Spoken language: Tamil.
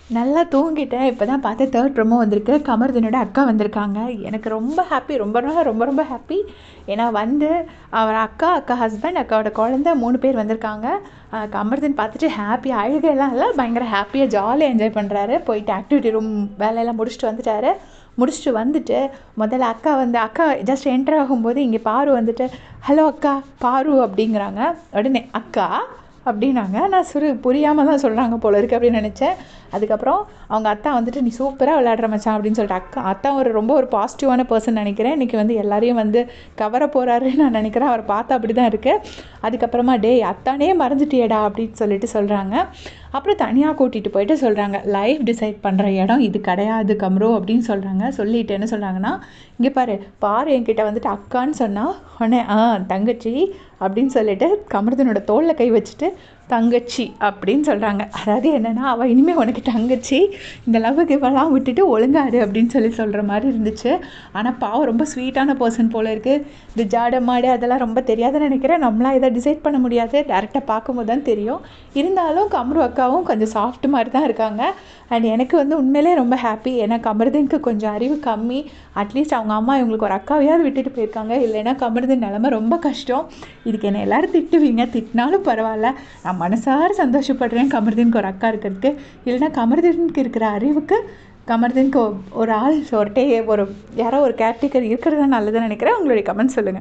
நல்லா தூங்கிட்டேன். இப்ப தான் பார்த்தேன் 3 ப்ரோமோ வந்திருக்கு. கமருதீனோட அக்கா வந்திருக்காங்க. எனக்கு ரொம்ப ஹாப்பி. ரொம்ப ஹாப்பி. ஏன்னா வந்து அவர் அக்கா ஹஸ்பண்ட், அக்காவோட குழந்தை 3 பேர் வந்திருக்காங்க. கமருதீன் பார்த்துட்டு ஹாப்பியா அழுகைலாம் இல்ல. பயங்கர ஹாப்பியா ஜாலியா என்ஜாய் பண்றாரு. போயிட்டு ஆக்டிவிட்டி ரூம் வேலையெல்லாம் முடிச்சுட்டு வந்துட்டாரு. முடிச்சுட்டு வந்துட்டு முதல்ல அக்கா ஜஸ்ட் என்டர் ஆகும்போது இங்கே பாரு வந்துட்டு, "ஹலோ அக்கா, பாரு" அப்படிங்கிறாங்க. உடனே "அக்கா" அப்படின்னாங்க. நான் புரியாமல் தான் சொல்கிறாங்க போல இருக்குது அப்படின்னு நினச்சேன். அதுக்கப்புறம் அவங்க அத்தா வந்துட்டு, "நீ சூப்பராக விளையாடுற மச்சான்" அப்படின்னு சொல்லிட்டு அத்தா ரொம்ப ஒரு பாசிட்டிவான பர்சன் நினைக்கிறேன். இன்றைக்கி வந்து எல்லாரையும் வந்து கவர போகிறாருன்னு நான் நினைக்கிறேன். அவரை பார்த்தா அப்படி தான் இருக்குது. அதுக்கப்புறமா "டேய் அத்தானே மறந்துட்டியேடா" அப்படின்னு சொல்லிட்டு சொல்கிறாங்க. அப்புறம் தனியாக கூட்டிகிட்டு போயிட்டு சொல்கிறாங்க, "லைஃப் டிசைட் பண்ணுற இடம் இது கிடையாது கம்ரு" அப்படின்னு சொல்கிறாங்க. சொல்லிட்டு என்ன சொல்கிறாங்கன்னா, "இங்கே பாரு என்கிட்ட வந்துட்டு அக்கான்னு சொன்னால் உடனே தங்கச்சி" அப்படின்னு சொல்லிட்டு கமருதீனோட தோளில் கை வச்சுட்டு தங்கச்சி அப்படின்னு சொல்கிறாங்க. அதாவது என்னென்னா, அவள் இனிமேல் உனக்கு தங்கச்சி, இந்த லவ் கிவெல்லாம் விட்டுட்டு ஒழுங்காரு அப்படின்னு சொல்கிற மாதிரி இருந்துச்சு. ஆனால் பாவம் ரொம்ப ஸ்வீட்டான பர்சன் போல இருக்குது. இந்த ஜாட மாடு அதெல்லாம் ரொம்ப தெரியாதுன்னு நினைக்கிறேன். நம்மளாம் இதை டிசைட் பண்ண முடியாது, டேரெக்டாக பார்க்கும்போது தான் தெரியும். இருந்தாலும் கம்ரு அக்காவும் கொஞ்சம் சாஃப்ட் மாதிரி தான் இருக்காங்க. அண்ட் எனக்கு வந்து உண்மையிலே ரொம்ப ஹாப்பி. ஏன்னா கமருதீனுக்கு கொஞ்சம் அறிவு கம்மி. அட்லீஸ்ட் அவங்க அம்மா இவங்களுக்கு ஒரு அக்காவையாவது விட்டுட்டு போயிருக்காங்க. இல்லைன்னா கமருதீன் நிலமை ரொம்ப கஷ்டம். இதுக்கு என்ன எல்லோரும் திட்டுவீங்க, திட்டினாலும் பரவாயில்ல. நான் மனசார சந்தோஷப்படுறேன் கமருதீனுக்கு ஒரு அக்கா இருக்கிறதுக்கு. இல்லைன்னா கமருதீனுக்கு இருக்கிற அறிவுக்கு கமருதீனுக்கு ஒரு ஆள் யாரோ ஒரு கேர்டேக்கர் இருக்கிறது தான் நல்லதுன்னு நினைக்கிறேன். உங்களுடைய கமெண்ட் சொல்லுங்கள்.